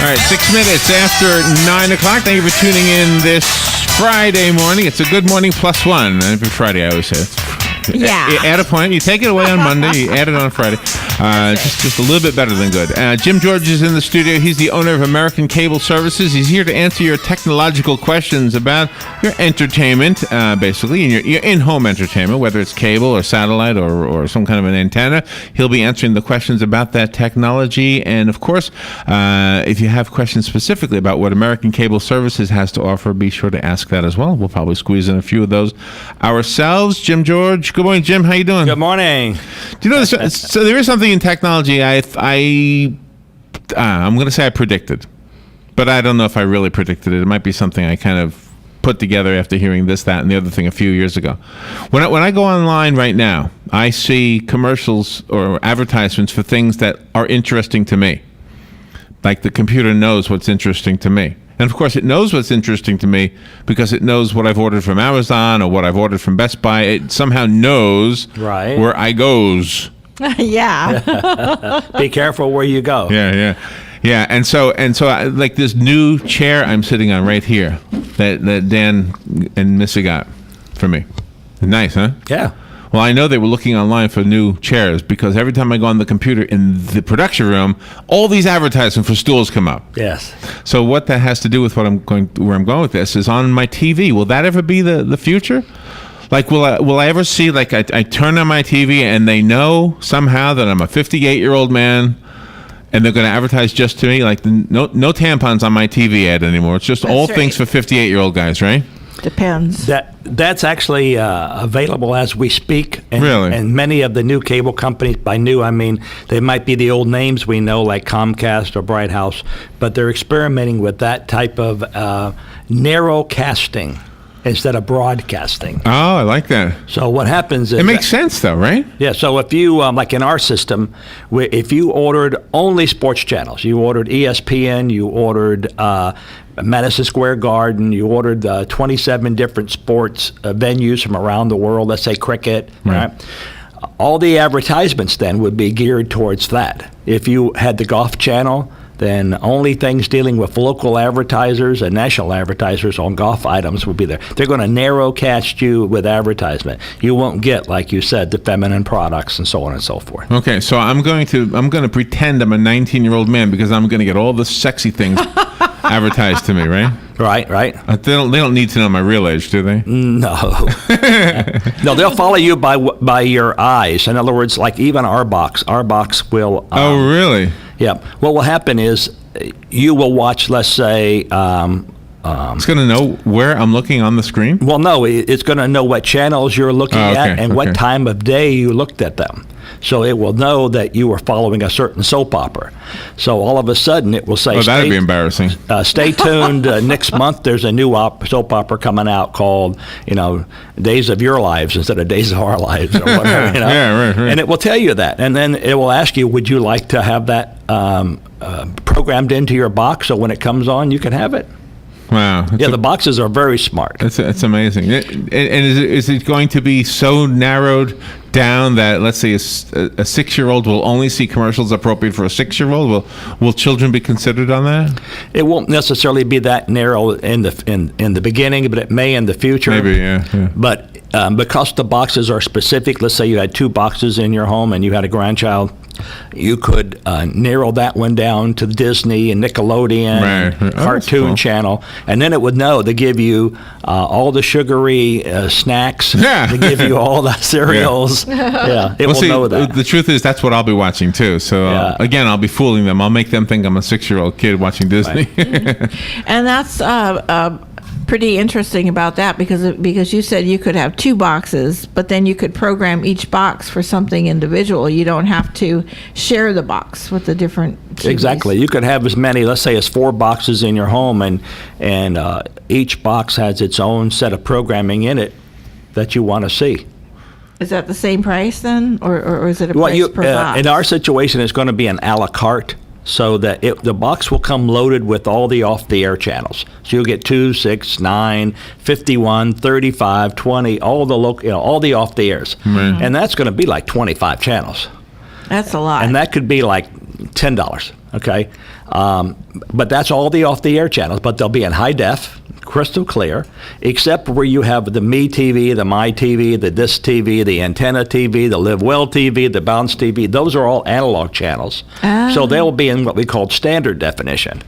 right, 6 minutes after 9 o'clock. Thank you for tuning in this Friday morning. It's a good morning plus one. Every Friday, I always say it. Yeah. You add a point. You take it away on Monday. You add it on Friday. Just a little bit better than good. Jim George is in the studio. He's the owner of American Cable Services. He's here to answer your technological questions about your entertainment, basically, and your in-home entertainment, whether it's cable or satellite or some kind of an antenna. He'll be answering the questions about that technology. And, of course, if you have questions specifically about what American Cable Services has to offer, be sure to ask that as well. We'll probably squeeze in a few of those ourselves. Jim George, good morning, Jim. How you doing? Good morning. Do you know this? So there is something in technology I'm going to say I predicted, but I don't know if I really predicted it. It might be something I kind of put together after hearing this, that, and the other thing a few years ago. When I go online right now, I see commercials or advertisements for things that are interesting to me. Like the computer knows what's interesting to me. And, of course, it knows what's interesting to me because it knows what I've ordered from Amazon or what I've ordered from Best Buy. It somehow knows where I goes. Yeah. Be careful where you go. Yeah. And so like this new chair I'm sitting on right here that Dan and Missy got for me. Nice, huh? Yeah. Well, I know they were looking online for new chairs because every time I go on the computer in the production room, all these advertisements for stools come up. Yes. So what that has to do with where I'm going with this is on my TV. Will that ever be the future? Like, will I ever see, like, I turn on my TV and they know somehow that I'm a 58-year-old man and they're going to advertise just to me? Like, no tampons on my TV ad anymore. It's just all things for 58-year-old guys, right? Depends. That's actually available as we speak. And, really? And many of the new cable companies, by new, I mean, they might be the old names we know, like Comcast or Bright House, but they're experimenting with that type of narrow casting instead of broadcasting. Oh, I like that. So what happens is... It makes sense, though, right? Yeah, so if you, like in our system, if you ordered only sports channels, you ordered ESPN, you ordered Madison Square Garden, you ordered 27 different sports venues from around the world, let's say cricket, right? All the advertisements then would be geared towards that. If you had the golf channel, then only things dealing with local advertisers and national advertisers on golf items would be there. They're going to narrow cast you with advertisement. You won't get, like you said, the feminine products and so on and so forth. Okay, so I'm going to pretend I'm a 19-year-old man because I'm going to get all the sexy things advertised to me, right? Right. They don't need to know my real age, do they? No. No, they'll follow you by your eyes. In other words, like even our box will... oh, really? Yeah. What will happen is you will watch, let's say... it's going to know where I'm looking on the screen? Well, no, it's going to know what channels you're looking at and what time of day you looked at them. So it will know that you were following a certain soap opera. So all of a sudden it will say... Oh, that'd be embarrassing. Stay tuned. Next month there's a new soap opera coming out called, Days of Your Lives instead of Days of Our Lives or whatever. Yeah, right. And it will tell you that. And then it will ask you, would you like to have that programmed into your box so when it comes on you can have it? Wow. Yeah, the boxes are very smart. It's amazing. And is it going to be so narrowed down that, let's say, a 6-year-old will only see commercials appropriate for a 6-year-old? Will children be considered on that? It won't necessarily be that narrow in the beginning, but it may in the future. Maybe, yeah. But because the boxes are specific, let's say you had 2 boxes in your home and you had a grandchild, you could narrow that one down to Disney and Nickelodeon, Cartoon Channel, and then it would know to give you all the sugary snacks, to give you all the cereals. It will know that. The truth is, that's what I'll be watching too. So again, I'll be fooling them. I'll make them think I'm a 6-year-old kid watching Disney. Right. And that's pretty interesting about that because you said you could have 2 boxes, but then you could program each box for something individual. You don't have to share the box with the different TVs. Exactly. You could have as many, let's say, as 4 boxes in your home, and each box has its own set of programming in it that you want to see. Is that the same price then, or is it a price per box? In our situation, it's going to be an a la carte. So that the box will come loaded with all the off-the-air channels. So you'll get 2, 6, 9, 51, 35, 20, all the off-the-airs. And that's going to be like 25 channels. That's a lot. And that could be like $10. Okay, but that's all the off-the-air channels. But they'll be in high def, crystal clear, except where you have the Me TV, the My TV, the Disc TV, the Antenna TV, the Live Well TV, the Bounce TV. Those are all analog channels. So they'll be in what we call standard definition.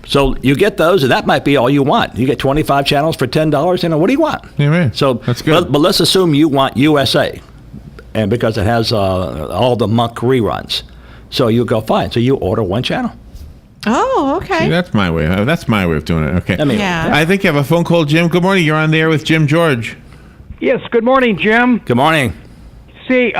So you get those, and that might be all you want. You get 25 channels for $10. You know, what do you want? Yeah, right. So That's good. But let's assume you want USA, and because it has all the Monk reruns. So you go, fine. So you order one channel. Oh, okay. See, that's my way. That's my way of doing it. Okay. I mean, Yeah. I think you have a phone call, Jim. Good morning. You're on the air with Jim George. Yes, good morning, Jim. good morning. See,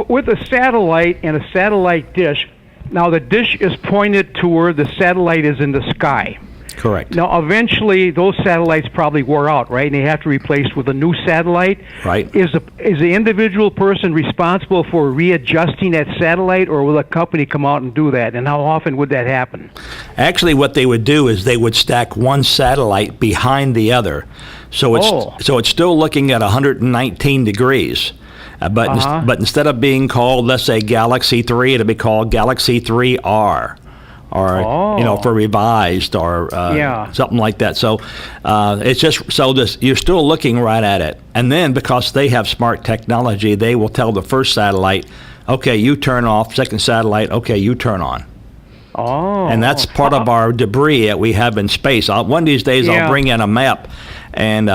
with a satellite and a satellite dish, now the dish is pointed to where the satellite is in the sky. Correct. Now, eventually, those satellites probably wore out, right? And they have to replace with a new satellite. Right. Is the individual person responsible for readjusting that satellite, or will a company come out and do that? And how often would that happen? Actually, what they would do is they would stack one satellite behind the other. So it's still looking at 119 degrees. But instead of being called, let's say, Galaxy 3, it'll be called Galaxy 3R. Or for revised or something like that. So it's just you're still looking right at it. And then because they have smart technology, they will tell the first satellite, okay, you turn off. Second satellite, okay, you turn on. And that's part of our debris that we have in space. One of these days, I'll bring in a map, and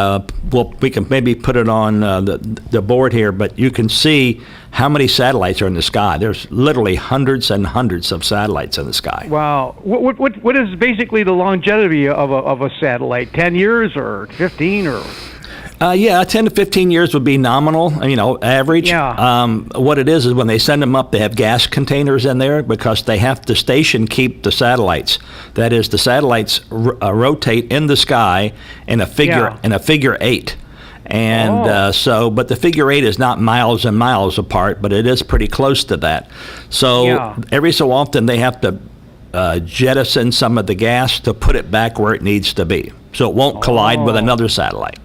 we can maybe put it on the board here. But you can see how many satellites are in the sky. There's literally hundreds and hundreds of satellites in the sky. Wow. What is basically the longevity of a satellite? 10 years or 15 or? 10 to 15 years would be nominal, average. Yeah. What it is when they send them up, they have gas containers in there because they have to station keep the satellites. That is, the satellites rotate in the sky in a figure eight. And but the figure eight is not miles and miles apart, but it is pretty close to that. So every so often they have to jettison some of the gas to put it back where it needs to be, so it won't collide with another satellite.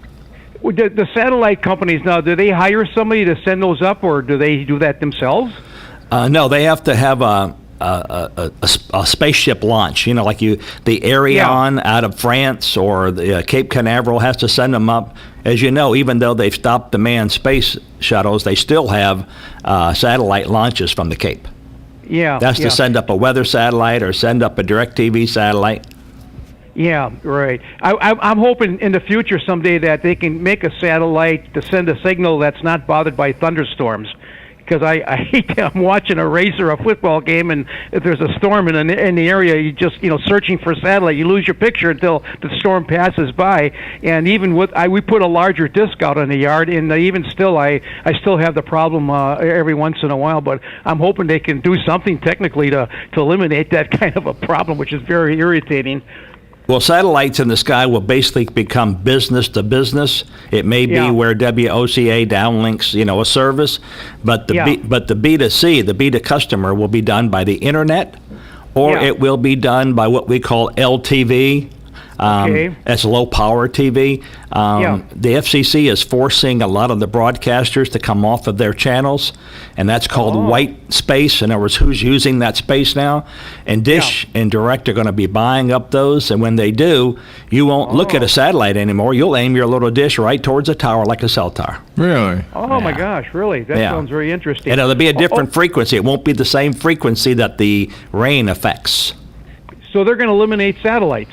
The satellite companies now, do they hire somebody to send those up, or do they do that themselves? No, they have to have a spaceship launch. Like the Ariane out of France or the Cape Canaveral has to send them up. As you know, even though they've stopped the manned space shuttles, they still have satellite launches from the Cape. Yeah. That's to send up a weather satellite or send up a DirecTV satellite. Yeah, right. I'm hoping in the future someday that they can make a satellite to send a signal that's not bothered by thunderstorms. Because I hate I'm watching a race or a football game, and if there's a storm in the area, you just searching for a satellite, you lose your picture until the storm passes by. And even we put a larger disc out in the yard, and even still I still have the problem every once in a while. But I'm hoping they can do something technically to eliminate that kind of a problem, which is very irritating. Well, satellites in the sky will basically become business to business. It may be where WOCA downlinks, a service, but the B2C, the B2 customer, will be done by the internet, or it will be done by what we call LTV. That's low power TV. The FCC is forcing a lot of the broadcasters to come off of their channels, and that's called white space. In other words, who's using that space now? And Dish and Direct are going to be buying up those, and when they do, you won't look at a satellite anymore. You'll aim your little dish right towards a tower like a cell tower. Really? Oh, my gosh, really? That sounds very interesting. And it'll be a different frequency. It won't be the same frequency that the rain affects. So they're going to eliminate satellites?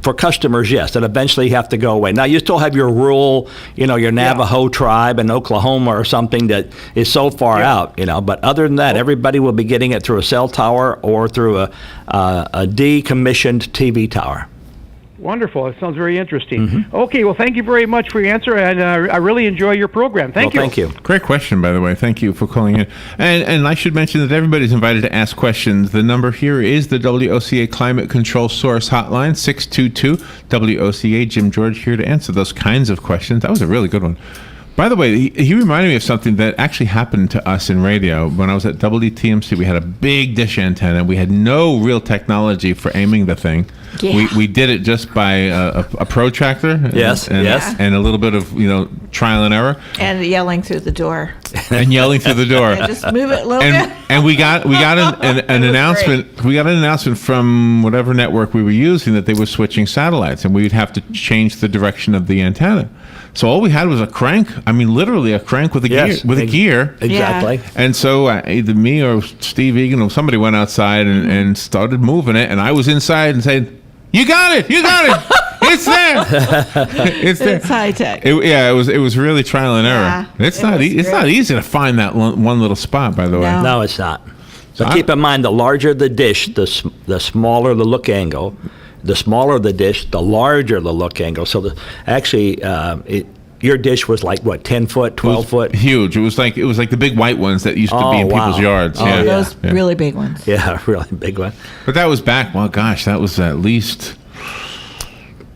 For customers, yes, that eventually have to go away. Now, you still have your rural, your Navajo tribe in Oklahoma or something that is so far out, but other than that, everybody will be getting it through a cell tower or through a decommissioned TV tower. Wonderful. That sounds very interesting. Okay, well, thank you very much for your answer, and I really enjoy your program. Thank you. Thank you. Great question, by the way. Thank you for calling in. And I should mention that everybody's invited to ask questions. The number here is the WOCA Climate Control Source Hotline, 622-WOCA. Jim George here to answer those kinds of questions. That was a really good one. By the way, he reminded me of something that actually happened to us in radio. When I was at WTMC, we had a big dish antenna. We had no real technology for aiming the thing. Yeah. We did it just by a protractor. Yes, yes. And a little bit of trial and error. And yelling through the door. And yelling through the door. Yeah, just move it a little bit. And we got an announcement. We got an announcement from whatever network we were using that they were switching satellites, and we would have to change the direction of the antenna. So all we had was a crank. I mean, literally a crank with a gear. Exactly. Yeah. And so either me or Steve Egan or somebody went outside and started moving it, and I was inside and said, "You got it! You got it! It's there! It's there!" It's high tech. It was really trial and error. Yeah, It's it not was it's not great. easy to find that one little spot. By the way, No. No, it's not. So I- keep in mind, the larger the dish, the smaller the look angle. The smaller the dish, the larger the look angle. So your dish was like what, 10 foot, 12 foot? huge. It was like the big white ones that used to be in Oh, wow. people's yards. Oh, yeah. yeah. Those really big ones. Yeah, really big one. But that was back. Well, gosh, that was at least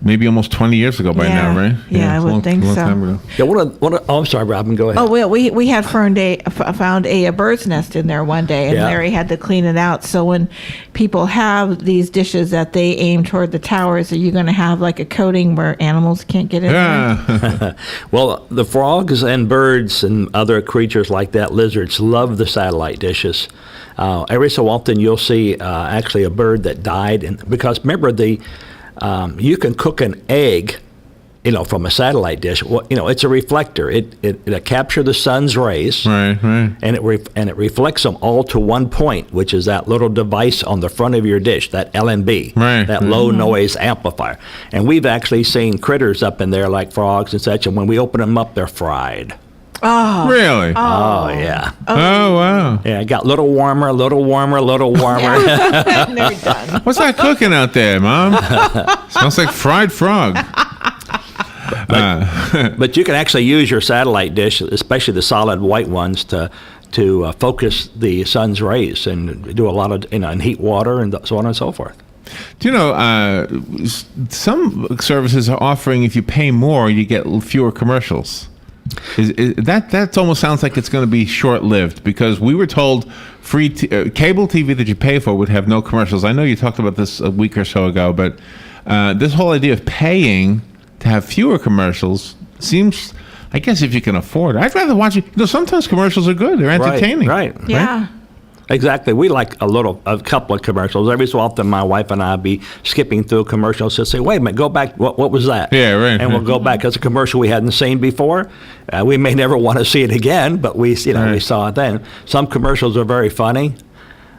maybe almost 20 years ago by now, right? Yeah, I it's a would long- think long so. time ago. Yeah, oh, I'm sorry, Robin. Go ahead. Oh, well, we had found a bird's nest in there one day, and Yeah. Larry had to clean it out. So when people have these dishes that they aim toward the towers, are you going to have like a coating where animals can't get in there? Yeah. Well, the frogs and birds and other creatures like that, lizards, love the satellite dishes. Every so often you'll see actually a bird that died, because remember you can cook an egg, from a satellite dish. Well, it's a reflector. It captures the sun's rays, Right. and it reflects them all to one point, which is that little device on the front of your dish, that LNB, Right. that low noise amplifier. And we've actually seen critters up in there like frogs and such, and when we open them up, they're fried. Really? Oh yeah. Oh, wow. Yeah, it got a little warmer, a little warmer, a little warmer. And they're done. What's that cooking out there, Mom? Smells like fried frog. But you can actually use your satellite dish, especially the solid white ones, to focus the sun's rays and do a lot of and heat water and so on and so forth. Do you know, some services are offering if you pay more, you get fewer commercials. That almost sounds like it's going to be short-lived, because we were told free cable TV that you pay for would have no commercials. I know you talked about this a week or so ago, but this whole idea of paying to have fewer commercials seems, I guess, if you can afford it. I'd rather watch it. Sometimes commercials are good. They're entertaining. Right. Yeah. Exactly. We like a couple of commercials. Every so often, my wife and I be skipping through commercials to say, "Wait a minute, go back. What was that?" Yeah, right. And we'll go back. It's a commercial we hadn't seen before. We may never want to see it again, but we saw it then. Some commercials are very funny.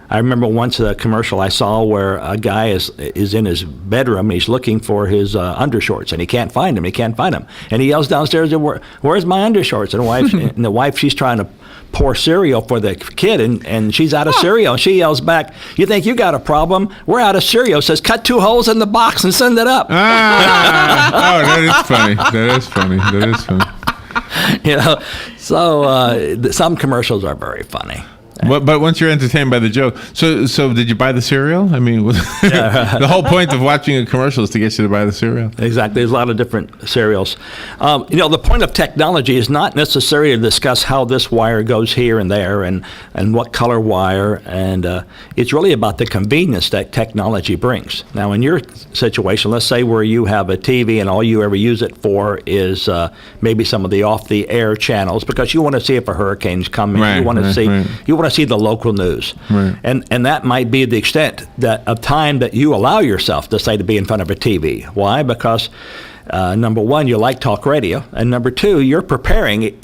I remember once a commercial I saw where a guy is in his bedroom. He's looking for his undershorts, and he can't find them. And he yells downstairs, "Where's my undershorts?" And the wife, she's trying to pour cereal for the kid, and she's out of cereal. She yells back, "You think you got a problem? We're out of cereal." Says, "Cut 2 holes in the box and send it up." That is funny. That is funny. So some commercials are very funny. But once you're entertained by the joke, so did you buy the cereal? I mean, the whole point of watching a commercial is to get you to buy the cereal. Exactly. There's a lot of different cereals. The point of technology is not necessarily to discuss how this wire goes here and there and what color wire, and it's really about the convenience that technology brings. Now, in your situation, let's say where you have a TV and all you ever use it for is maybe some of the off-the-air channels, because you want to see if a hurricane's coming. Right, you want to see. right. You want to see the local news, Right. and that might be the extent of time that you allow yourself to say to be in front of a TV. Why? Because number one, you like talk radio, and number two, you're preparing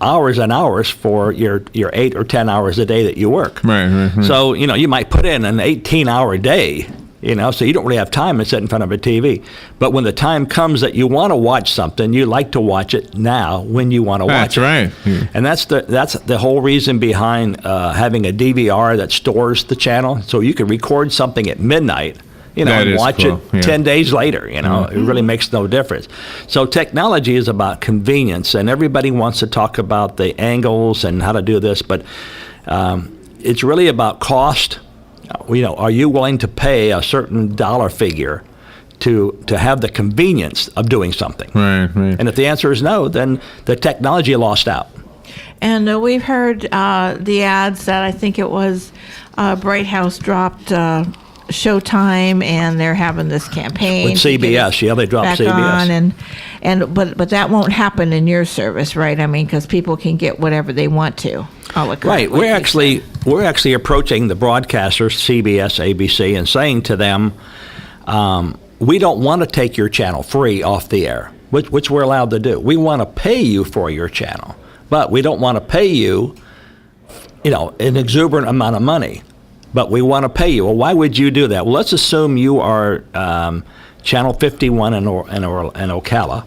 hours and hours for your 8 or 10 hours a day that you work. Right. So you might put in an 18-hour day. So you don't really have time to sit in front of a TV. But when the time comes that you want to watch something, you like to watch it now when you want to watch That's it. right. Yeah. And that's the whole reason behind having a DVR that stores the channel, so you can record something at midnight, That and is watch cool, it yeah. 10 days later. It really makes no difference. So technology is about convenience, and everybody wants to talk about the angles and how to do this, but it's really about cost. Are you willing to pay a certain dollar figure to have the convenience of doing something. Right. And if the answer is no, then the technology lost out. And we've heard the ads that I think it was Bright House dropped Showtime, and they're having this campaign With to get CBS, it yeah, they dropped back CBS. on, but that won't happen in your service, right? I mean, because people can get whatever they want to. Right. We're actually approaching the broadcasters, CBS, ABC, and saying to them, we don't want to take your channel free off the air, which we're allowed to do. We want to pay you for your channel, but we don't want to pay you, an exuberant amount of money. But we want to pay you. Well, why would you do that? Well, let's assume you are Channel 51 in Ocala,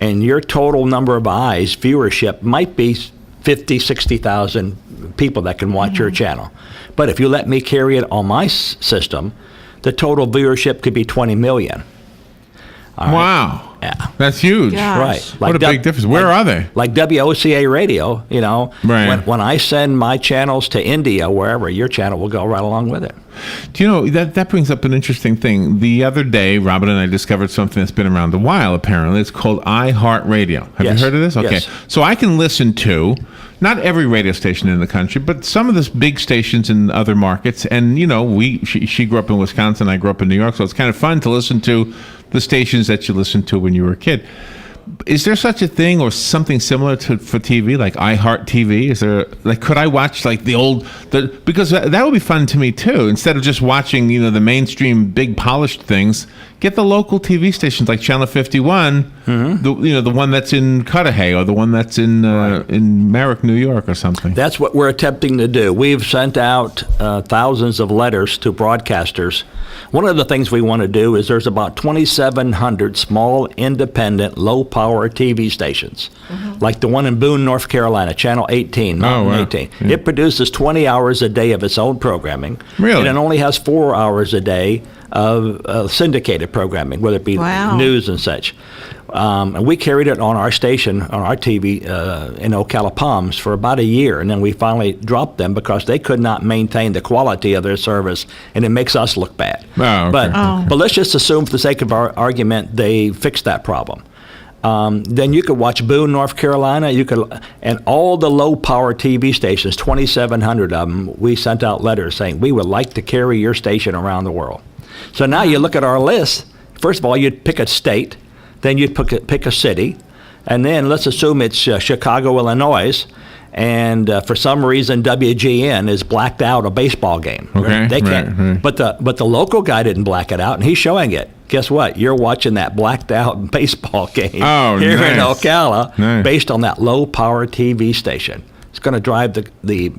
and your total number of eyes, viewership, might be 50, 60,000 people that can watch your channel. But if you let me carry it on my system, the total viewership could be 20 million. All right? Wow. Yeah. That's huge. Gosh. Right. What a big difference. Where are they? Like WOCA radio, Right. when I send my channels to India, wherever, your channel will go right along with it. Do you know, that brings up an interesting thing. The other day, Robin and I discovered something that's been around a while, apparently. It's called iHeartRadio. Have Yes. you heard of this? Okay. Yes. So I can listen to, not every radio station in the country, but some of the big stations in other markets. And, she grew up in Wisconsin, I grew up in New York, so it's kind of fun to listen to the stations that you listened to when you were a kid. Is there such a thing or something similar for TV, like iHeart TV? Is there, could I watch because that would be fun to me too. Instead of just watching, the mainstream big polished things, get the local TV stations like Channel 51, the one that's in Cudahy or the one that's in Merrick, New York or something. That's what we're attempting to do. We've sent out thousands of letters to broadcasters. One of the things we want to do is there's about 2,700 small, independent, low-power TV stations, like the one in Boone, North Carolina, Channel 18, Mountain 18. Yeah. It produces 20 hours a day of its own programming. Really? And it only has 4 hours a day of syndicated programming, whether it be Wow. news and such. And we carried it on our station, on our TV in Ocala Palms for about a year, and then we finally dropped them because they could not maintain the quality of their service, and it makes us look bad. Oh, okay. But let's just assume, for the sake of our argument, they fixed that problem. Then you could watch Boone, North Carolina. And all the low-power TV stations, 2,700 of them, we sent out letters saying, we would like to carry your station around the world. So now you look at our list. First of all, you'd pick a state. Then you'd pick a city. And then let's assume it's Chicago, Illinois. And for some reason, WGN has blacked out a baseball game. Okay, They can't. right. But the local guy didn't black it out, and he's showing it. Guess what? You're watching that blacked out baseball game here in nice. Ocala, Nice. based on that low power TV station. It's going to drive the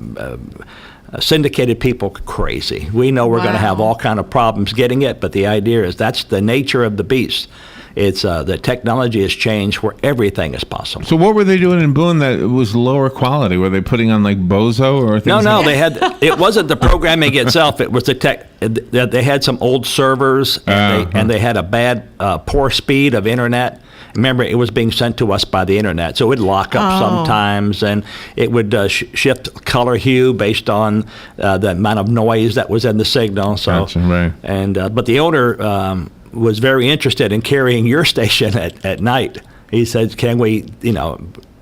syndicated people crazy. We know we're going to have Wow. all kind of problems getting it, but the idea is that's the nature of the beast. It's the technology has changed where everything is possible. So what were they doing in Boone that was lower quality? Were they putting on Bozo or things? No, like they had. It wasn't the programming itself. It was the tech. They had some old servers, and they had a bad, poor speed of internet. Remember, it was being sent to us by the internet, so it would lock up sometimes, and it would shift color hue based on the amount of noise that was in the signal. So, Gotcha, right. And but the owner was very interested in carrying your station at night. He said, "Can we,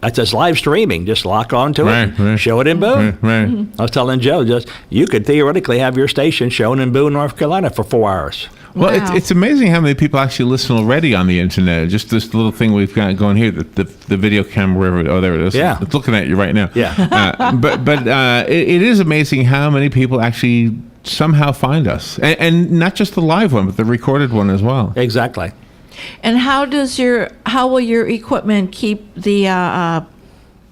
That's just live streaming. Just lock on to it, Right. show it in Boone." Right. I was telling Joe, you could theoretically have your station shown in Boone, North Carolina for 4 hours. Well, Wow. it's amazing how many people actually listen already on the internet. Just this little thing we've got going here, the video camera, wherever. Oh, there it is. Yeah. It's looking at you right now. Yeah. But it is amazing how many people actually somehow find us, and not just the live one, but the recorded one as well. Exactly. And how will your equipment keep the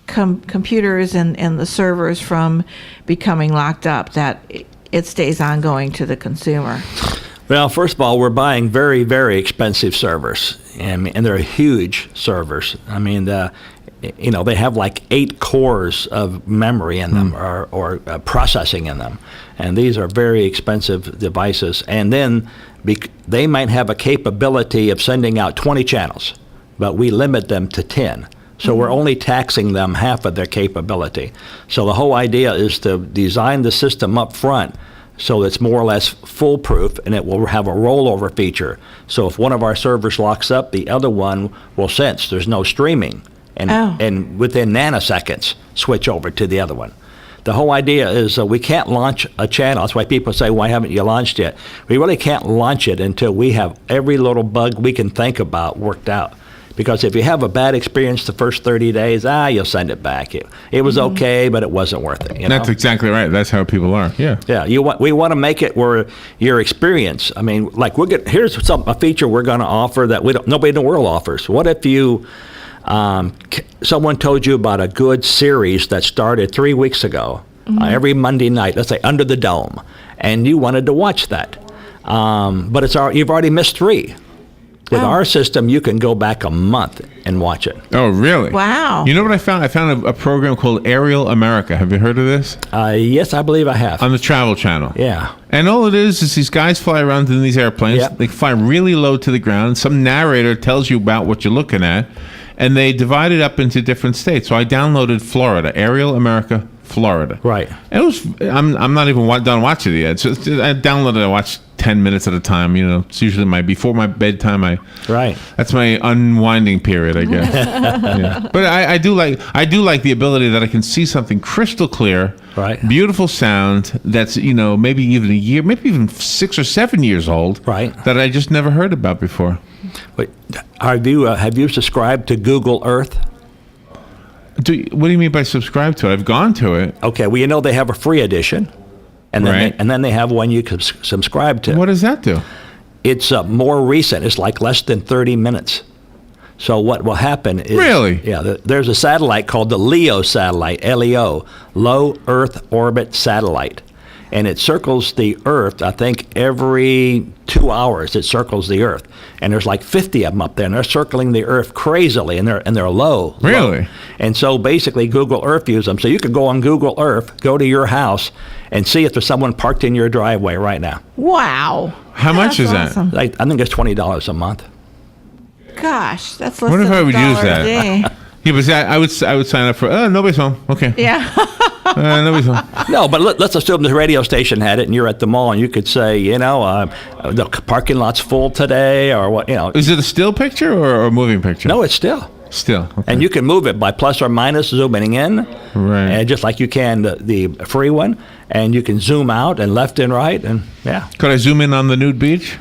computers and the servers from becoming locked up, that it stays ongoing to the consumer? Well, first of all, we're buying very, very expensive servers, and they're huge servers. I mean, they have like 8 cores of memory in them, or processing in them, and these are very expensive devices. And then they might have a capability of sending out 20 channels, but we limit them to 10. So we're only taxing them half of their capability. So the whole idea is to design the system up front so it's more or less foolproof, and it will have a rollover feature. So if one of our servers locks up, the other one will sense there's no streaming, and within nanoseconds switch over to the other one. The whole idea is we can't launch a channel. That's why people say, why haven't you launched yet? We really can't launch it until we have every little bug we can think about worked out. Because if you have a bad experience the first 30 days, you'll send it back. It was okay, but it wasn't worth it. That's exactly right. That's how people are. Yeah. Yeah. We want to make it where your experience. I mean, like here's a feature we're going to offer that nobody in the world offers. What if you someone told you about a good series that started 3 weeks ago, every Monday night, let's say Under the Dome, and you wanted to watch that, but you've already missed 3. With our system, you can go back a month and watch it. Oh, really? Wow. You know what I found? I found a program called Aerial America. Have you heard of this? Yes, I believe I have. On the Travel Channel. Yeah. And all it is these guys fly around in these airplanes. Yep. They fly really low to the ground. Some narrator tells you about what you're looking at. And they divide it up into different states. So I downloaded Florida, Aerial America, Florida. Right. And it was. I'm not even done watching it yet. So I downloaded. I watched 10 minutes at a time. It's usually before my bedtime. Right. That's my unwinding period, I guess. Yeah. But I do like the ability that I can see something crystal clear. Right. Beautiful sound. That's maybe even a year, maybe even 6 or 7 years old. Right. That I just never heard about before. Wait, have you subscribed to Google Earth? What do you mean by subscribe to it? I've gone to it. Okay, well, they have a free edition, and then they have one you can subscribe to. What does that do? It's more recent. It's like less than 30 minutes. So what will happen is... Really? Yeah, there's a satellite called the LEO satellite, LEO, Low Earth Orbit Satellite. And it circles the Earth, I think, every 2 hours it circles the Earth. And there's like 50 of them up there, and they're circling the Earth crazily, and they're low. Really? Low. And so basically Google Earth uses them. So you could go on Google Earth, go to your house, and see if there's someone parked in your driveway right now. Wow. How much is that? Awesome. I think it's $20 a month. Gosh, that's less What than if I would use $1 that? a day. Yeah, but I would sign up for. Nobody's home. Okay. Yeah. Nobody's home. No, but let's assume the radio station had it, and you're at the mall, and you could say, the parking lot's full today, or what, Is it a still picture or a moving picture? No, it's still. Still. Okay. And you can move it by plus or minus zooming in, Right. and just like you can the free one, and you can zoom out and left and right, and yeah. Could I zoom in on the nude beach?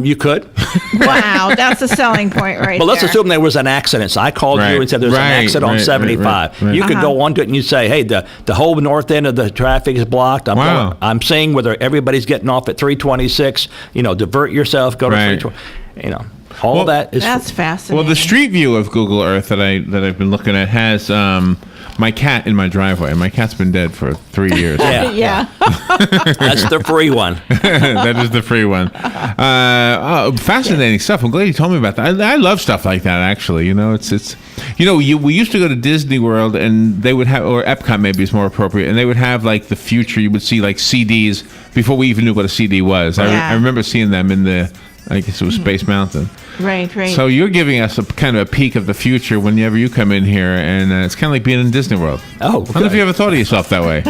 You could. Wow, that's a selling point right But let's there. assume there was an accident. So I called Right. you and said there's Right, an accident on right, 75. right. You could go onto it and you say, hey, the whole north end of the traffic is blocked. Wow. I'm seeing whether everybody's getting off at 326. Divert yourself. Go to Right. 320. All that is. That's fascinating. Well, the street view of Google Earth that I've been looking at has my cat in my driveway. My cat's been dead for 3 years. Yeah. Yeah. That's the free one. That is the free one. Fascinating stuff. I'm glad you told me about that. I love stuff like that. Actually, it's we used to go to Disney World, and they would have, or Epcot maybe is more appropriate, and they would have like the future. You would see like CDs before we even knew what a CD was. Yeah. I remember seeing them in I guess it was Space Mountain. Right. So you're giving us a kind of a peek of the future whenever you come in here, and it's kind of like being in Disney World. Oh, I don't know if you ever thought of yourself that way.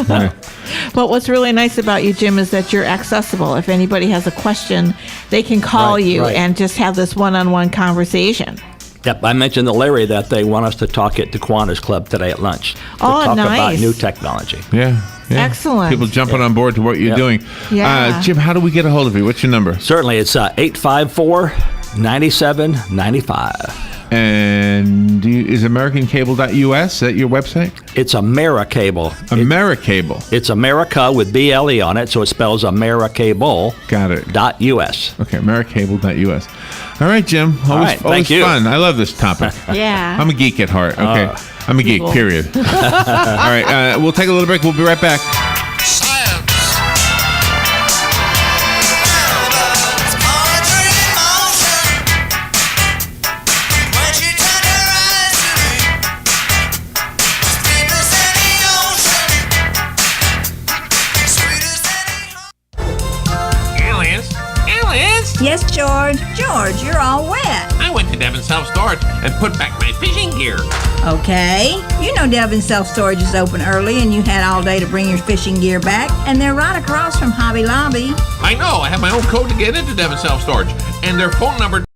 But what's really nice about you, Jim, is that you're accessible. If anybody has a question, they can call you and just have this one-on-one conversation. Yep, I mentioned to Larry that they want us to talk at the Kiwanis Club today at lunch. To talk about nice. new technology. Yeah. Excellent. People jumping on board to what you're doing. Yeah. Jim, how do we get a hold of you? What's your number? Certainly, it's 854-9795. And is AmericanCable.us that your website? It's AmeriCable. AmeriCable. It's America with BLE on it, so it spells AmeriCable. Got it. .us. Okay, AmeriCable.us. All right, Jim. right, thank always you. fun. I love this topic. Yeah. I'm a geek at heart. Okay. I'm a geek, People. period. All right, we'll take a little break. We'll be right back. Science. It's poetry in motion. When she turned her eyes to me, it's deep as any ocean, sweet as any Aliens? Aliens? Yes, George. George, you're all wet. I went to Devon Self Storage and put back my fishing gear. Okay. You know Devon Self Storage is open early and you had all day to bring your fishing gear back. And they're right across from Hobby Lobby. I know. I have my own code to get into Devon Self Storage, and their phone number